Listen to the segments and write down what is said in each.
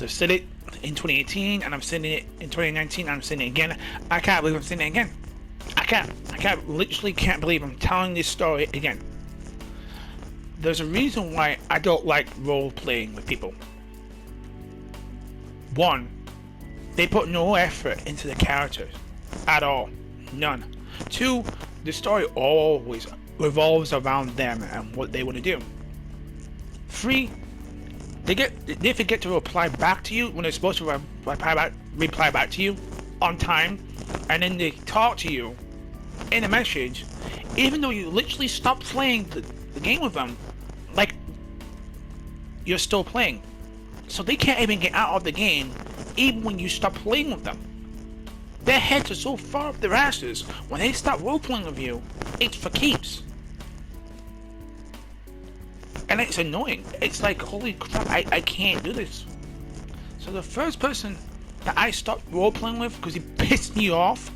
I've said it in 2018, and I'm saying it in 2019, and I'm saying it again. I can't believe I'm saying it again. Literally can't believe I'm telling this story again. There's a reason why I don't like role-playing with people. One, they put no effort into the characters at all. None. Two, the story always revolves around them and what they want to do. Three, they forget to reply back to you when they're supposed to reply back to you on time, and then they talk to you in a message even though you literally stopped playing the game with them, like you're still playing. So they can't even get out of the game even when you stop playing with them. Their heads are so far up their asses, when they start role-playing with you, it's for keeps. And it's annoying. It's like, holy crap, I can't do this. So the first person that I stopped role-playing with because he pissed me off,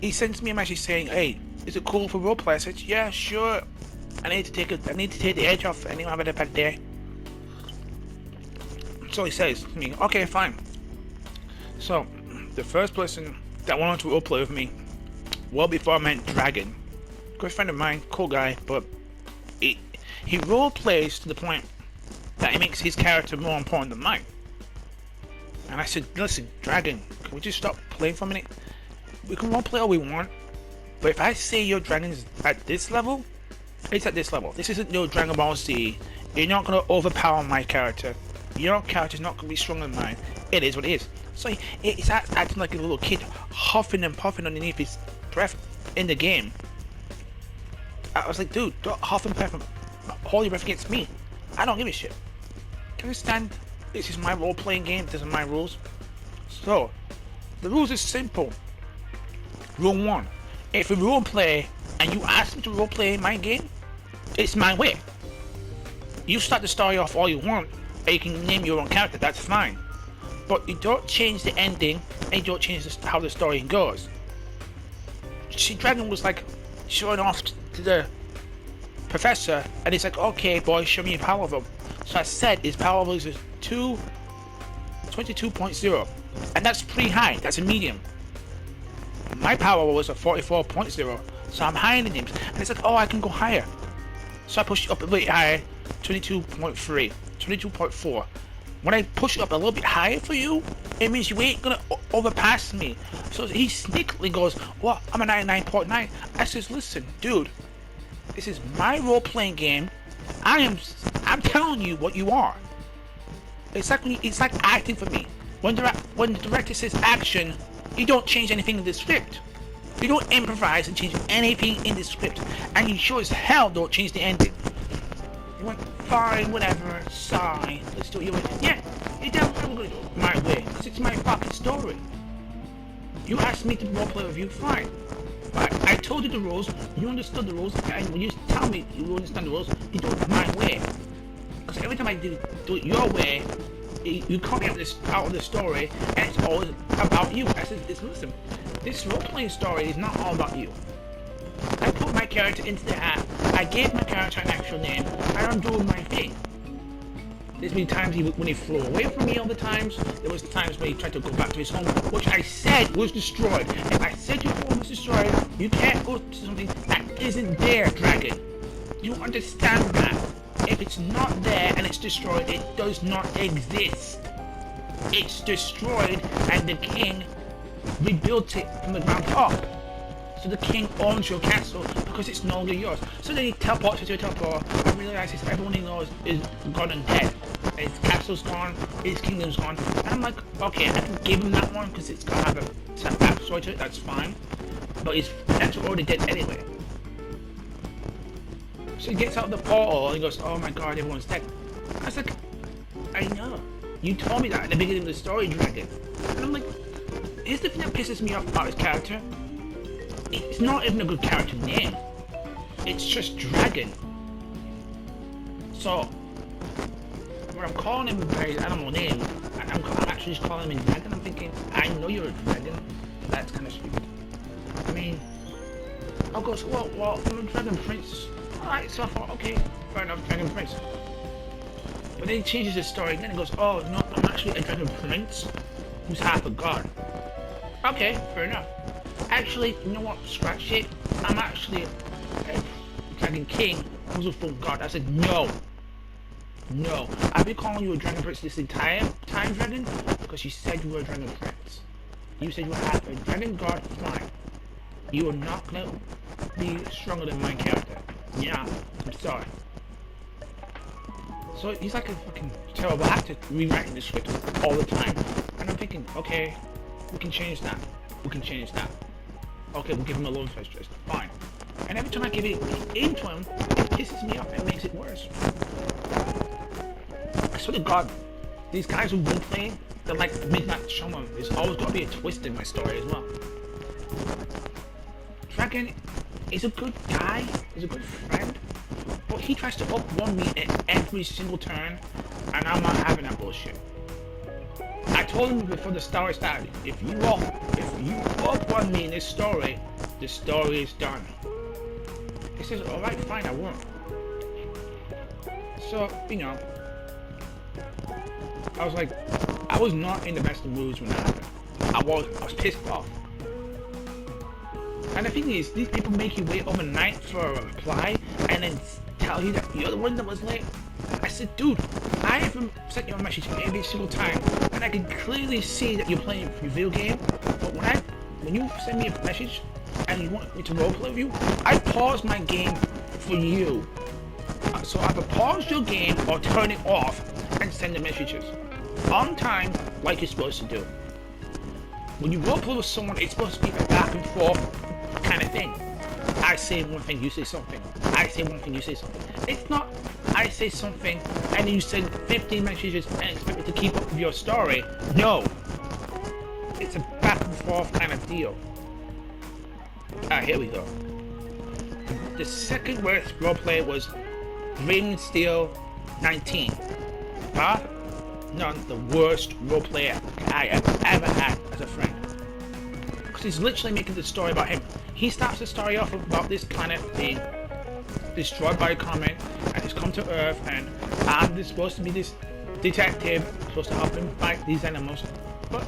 he sends me a message saying, hey, is it cool for roleplay? I said, yeah, sure. I need to take the edge off and I'm having a bad day. So he says to me, okay, fine. So the first person that wanted to roleplay with me, well before I met Dragon, good friend of mine, cool guy, but he roleplays to the point that he makes his character more important than mine. And I said, listen, Dragon, can we just stop playing for a minute? We can roleplay all we want, but if I say your dragon's at this level, it's at this level. This isn't no Dragon Ball Z. You're not gonna overpower my character. Your character's not gonna be stronger than mine. It is what it is. So it's acting like a little kid, huffing and puffing underneath his breath in the game. I was like, dude, don't huff and puff and hold your breath against me. I don't give a shit. Can you understand? This is my role-playing game. These are my rules. So, the rules is simple. Rule 1. If we roleplay and you ask me to roleplay my game, it's my way. You start the story off all you want, and you can name your own character, that's fine. But you don't change the ending, and you don't change how the story goes. See, Dragon was like showing off to the professor, and he's like, okay boy, show me your power level. So I said his power level is 22.0, and that's pretty high, that's a medium. My power was a 44.0, so I'm higher than him. And it's like, oh, I can go higher. So I push it up a bit higher, 22.3, 22.4. When I push it up a little bit higher for you, it means you ain't gonna overpass me. So he sneakily goes, well, I'm a 99.9. I says, listen, dude, this is my role-playing game. I'm telling you what you are. It's like acting for me. When the director says action, you don't change anything in the script. You don't improvise and change anything in the script. And you sure as hell don't change the ending. You went, fine, whatever, sigh, let's do it your way. Yeah, you're damn right I'm gonna do it my way, because it's my fucking story. You asked me to roleplay with you, fine. But I told you the rules, you understood the rules, and when you tell me you understand the rules, you do it my way. Because every time I do it your way, you cut me out of the story, and it's always about you. I said, listen, this role-playing story is not all about you. I put my character into the app, I gave my character an actual name, and I'm doing my thing. There's been times when he flew away from me all the times, there was times when he tried to go back to his home, which I said was destroyed. If I said your home was destroyed, you can't go to something that isn't there, Dragon. You understand that? If it's not there and it's destroyed, it does not exist. It's destroyed and the king rebuilt it from the ground up. So the king owns your castle because it's no longer yours. So then he teleports to a teleport and realizes everyone he knows is gone and dead. His castle's gone, his kingdom's gone. And I'm like, okay, I can give him that one because it's gonna have a backstory to it, that's fine. But his friends are already dead anyway. So he gets out of the portal and he goes, oh my god, everyone's dead. I was like, I know. You told me that at the beginning of the story, Dragon. And I'm like, here's the thing that pisses me off about his character. It's not even a good character name. It's just Dragon. So, when I'm calling him by his animal name, I'm actually just calling him a dragon, I'm thinking, I know you're a dragon. That's kind of stupid. I mean, I'll go, well, I'm a dragon prince. Alright, so I thought, okay, fair enough, Dragon Prince. But then he changes his story again and goes, oh no, I'm actually a Dragon Prince who's half a god. Okay, fair enough. Actually, you know what? Scratch it. I'm actually a Dragon King who's a full god. I said, no. No. I've been calling you a Dragon Prince this entire time, Dragon, because you said you were a Dragon Prince. You said you were half a Dragon God, fine. You are not gonna be stronger than my character. Yeah, I'm sorry. So he's like a fucking terrible actor rewriting the script all the time. And I'm thinking, okay, we can change that. We can change that. Okay, we'll give him a love interest. Fine. And every time I give it into him, it pisses me off and makes it worse. I swear to God, these guys who role playing, they're like Midnight Shaman. There's always got to be a twist in my story as well. Dragon is a good guy, he's a good friend, but he tries to up-one me at every single turn, and I'm not having that bullshit. I told him before the story started, if you up-one me in this story, the story is done. He says, alright, fine, I won't. So, you know, I was like, I was not in the best of moods when that happened. I was pissed off. And the thing is, these people make you wait overnight for a reply and then tell you that you're the one that was late. I said, dude, I haven't sent you a message every single time, and I can clearly see that you're playing your video game. But when you send me a message and you want me to roleplay with you, I pause my game for you. So either pause your game or turn it off and send the messages on time, like you're supposed to do. When you roleplay with someone, it's supposed to be a back and forth kind of thing. I say one thing, you say something. I say one thing, you say something. It's not I say something and you send 15 messages and expect me to keep up with your story. No. It's a back and forth kind of deal. Alright, here we go. The second worst roleplay was Grimstealshate19. Huh? None the worst roleplayer I have ever had as a friend. Because he's literally making the story about him. He starts the story off about this planet being destroyed by a comet, and he's come to Earth, and I'm supposed to be this detective, supposed to help him fight these animals. But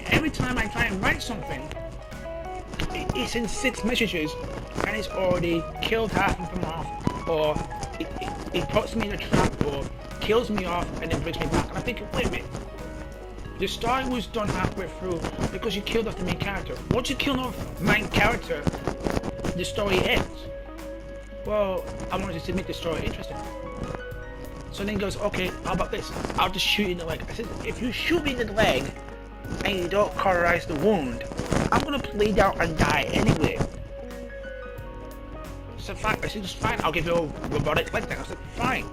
every time I try and write something, he sends 6 messages, and he's already killed half of them off, or he puts me in a trap, or kills me off, and then brings me back. And I'm thinking, wait a minute. The story was done halfway through because you killed off the main character. Once you kill off the main character, the story ends. Well, I wanted to make the story interesting. So then he goes, okay, how about this? I'll just shoot you in the leg. I said, if you shoot me in the leg and you don't cauterize the wound, I'm gonna bleed out and die anyway. So fine, I said, just fine, I'll give you a robotic leg thing. I said, fine.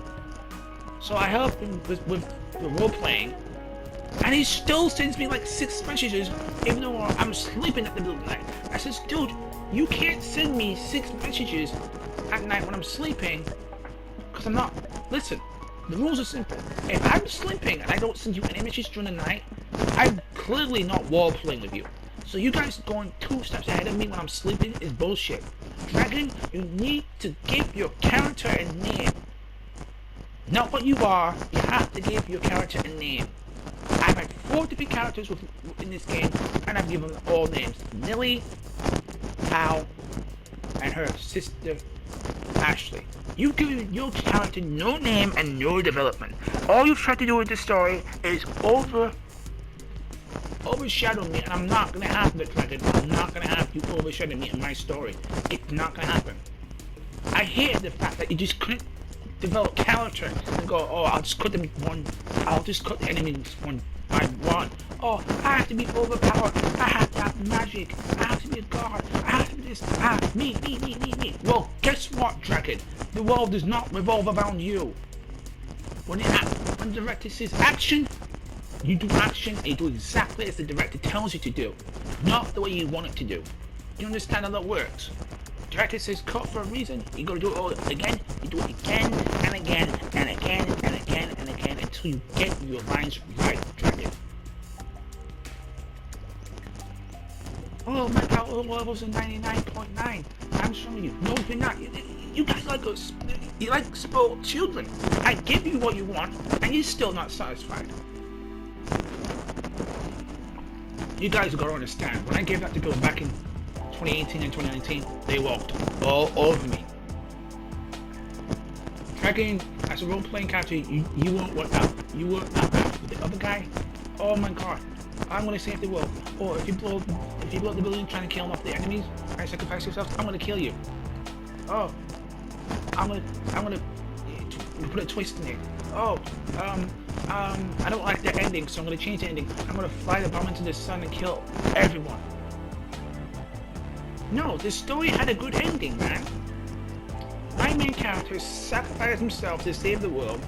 So I helped him with the role playing. And he still sends me like 6 messages, even though I'm sleeping at the middle of the night. I says, dude, you can't send me 6 messages at night when I'm sleeping, because I'm not. Listen, the rules are simple. If I'm sleeping and I don't send you any messages during the night, I'm clearly not role playing with you. So you guys going 2 steps ahead of me when I'm sleeping is bullshit. Dragon, you need to give your character a name. Not what you are, you have to give your character a name. I've had 4 different characters in this game, and I've given them all names. Lily, Al, and her sister, Ashley. You've given your character no name and no development. All you've tried to do with this story is overshadow me, and I'm not going to have it, Dragon. I'm not going to have you overshadow me in my story. It's not going to happen. I hate the fact that you just couldn't develop character and go, oh, I'll just cut them I'll just cut the enemies one by one. Oh, I have to be overpowered. I have to have magic. I have to be a god. I have to be this. Me. Well, guess what, Dragon? The world does not revolve around you. When the director says action, you do action and you do exactly as the director tells you to do, not the way you want it to do. You understand how that works? Director says cut for a reason, you gotta do it all again, you do it again and again and again and again and again until you get your lines right, Dragon. Oh, my power level's a 99.9. I'm showing you. No, you're not. You guys like us. You like spoiled children. I give you what you want, and you're still not satisfied. You guys gotta understand, when I gave that to girls back in 2018 and 2019, they walked all over me. Dragon, as a role-playing character, you won't work out. You won't out with the other guy. Oh my god, I'm gonna save the world. Or if you blow up the building trying to kill off the enemies and sacrifice yourself, I'm gonna kill you. Oh, I'm gonna put a twist in it. Oh, I don't like the ending, so I'm gonna change the ending. I'm gonna fly the bomb into the sun and kill everyone. No, the story had a good ending, man. My main character sacrificed himself to save the world.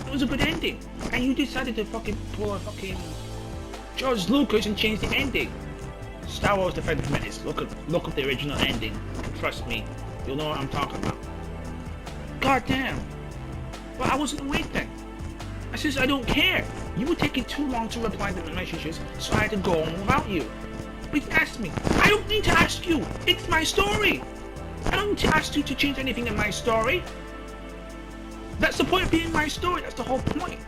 It was a good ending. And you decided to fucking pull a fucking George Lucas and change the ending. Star Wars The Phantom Menace. Look up the original ending. Trust me, you'll know what I'm talking about. God damn. Well, I wasn't awake then. I says I don't care. You were taking too long to reply to the messages, so I had to go on without you. But you asked me. I don't need to ask you. It's my story. I don't need to ask you to change anything in my story. That's the point of being my story. That's the whole point.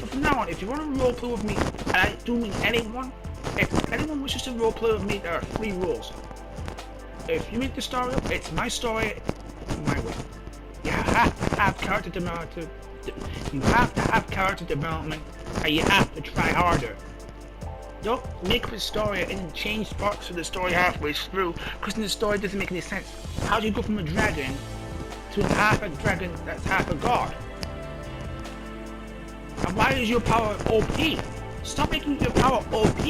So from now on, if you want to roleplay with me, and I do mean anyone, if anyone wishes to roleplay with me, there are 3 rules. If you make the story up, it's my story, my way. You have to have character development. You have to have character development, and you have to try harder. Don't make up a story and then change parts of the story halfway through, because then the story doesn't make any sense. How do you go from a dragon to half a dragon that's half a god? And why is your power OP? Stop making your power OP.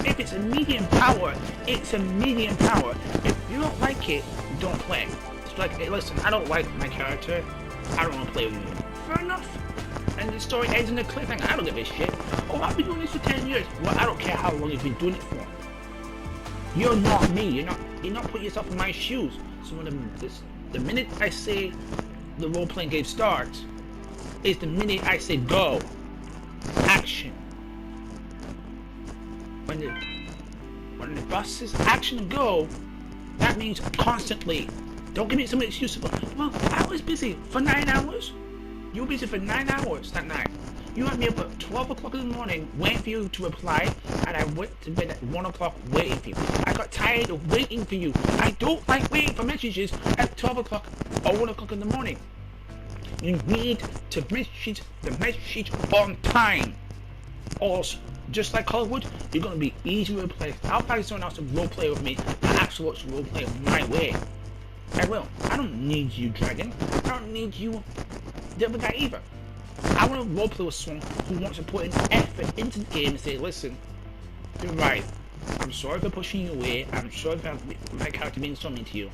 If it's a medium power, it's a medium power. If you don't like it, don't play. It's like, hey, listen, I don't like my character. I don't want to play with you. Fair enough. And the story ends in a cliffhanger. I don't give a shit. Oh, I've been doing this for 10 years. Well, I don't care how long you've been doing it for. You're not me. You're not putting yourself in my shoes. So when the minute I say the role-playing game starts, is the minute I say go. Action. When the boss says action go, that means constantly. Don't give me some excuse about, well, I was busy for 9 hours. You were busy for 9 hours that night. You had me up at 12 o'clock in the morning waiting for you to reply, and I went to bed at 1 o'clock waiting for you. I got tired of waiting for you. I don't like waiting for messages at 12 o'clock or 1 o'clock in the morning. You need to message the message on time. Also, just like Hollywood, you're going to be easy to replace. I'll find someone else to roleplay with me that actually wants to roleplay my way. I will. I don't need you, Dragon. I don't need you, the other guy, either. I want to roleplay with someone who wants to put in effort into the game and say, listen, you're right. I'm sorry for pushing you away. I'm sorry for my character being so mean to you.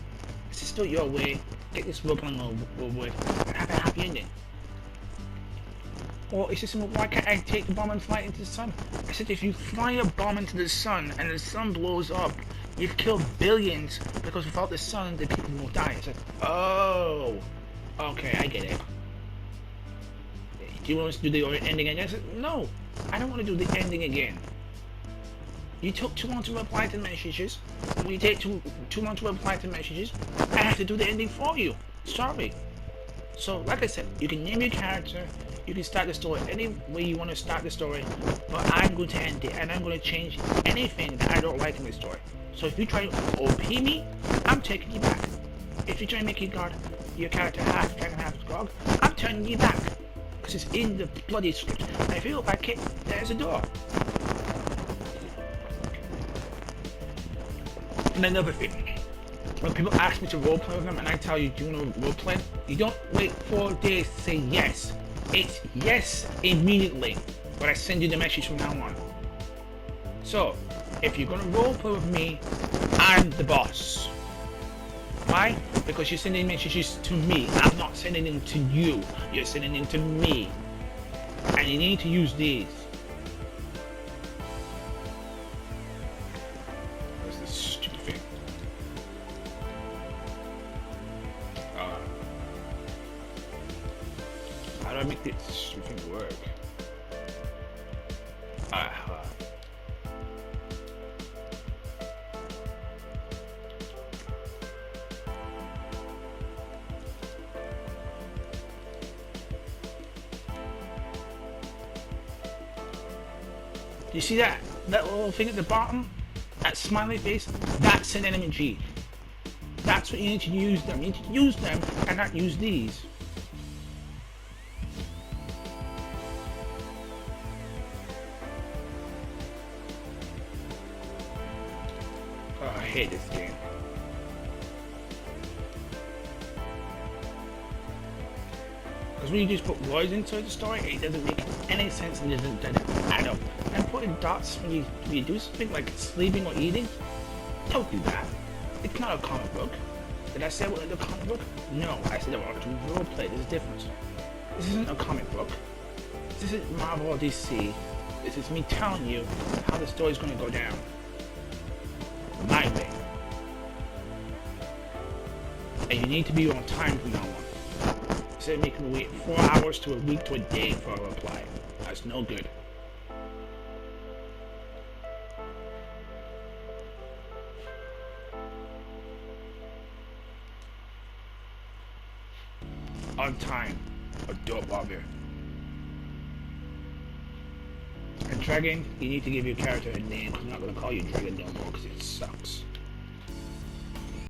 This is still your way. Get this roleplaying over with and have a happy ending. Or it's just, why can't I take the bomb and fly it into the sun? I said, if you fly a bomb into the sun and the sun blows up, you've killed billions, because without the sun, the people will die. I said, oh, okay, I get it. Do you want us to do the ending again? I said, no, I don't want to do the ending again. You took too long to reply to the messages. When you take too long to reply to the messages, I have to do the ending for you. Sorry. So, like I said, you can name your character, you can start the story any way you want to start the story, but I'm going to end it, and I'm going to change anything that I don't like in the story. So if you try to OP me, I'm taking you back. If you try to make your character half dragon, half frog, I'm turning you back. Because it's in the bloody script. And if you look back it, there's a door. And another thing, when people ask me to roleplay with them and I tell you, do you want to roleplay? You don't wait 4 days to say yes. It's yes immediately when I send you the message from now on. So, if you're gonna roleplay with me, I'm the boss. Why? Because you're sending messages to me. I'm not sending them to you. You're sending them to me. And you need to use these. What's this stupid thing? How do I make this stupid thing work? You see that little thing at the bottom? That smiley face? That's an enemy G. That's what you need to use them. You need to use them and not use these. Oh, I hate this game. Because when you just put words into the story, it doesn't make any sense and doesn't add up. And putting dots when you do something like sleeping or eating, don't do that. It's not a comic book. Did I say it wasn't a comic book? No, I said it was a role play. There's a difference. This isn't a comic book. This isn't Marvel or DC. This is me telling you how the story's going to go down. My way. And you need to be on time from now on. Instead of making me wait 4 hours to a week to a day for a reply. That's no good. On time, or don't bother. And Dragon, you need to give your character a name, because I'm not going to call you Dragon no more, because it sucks.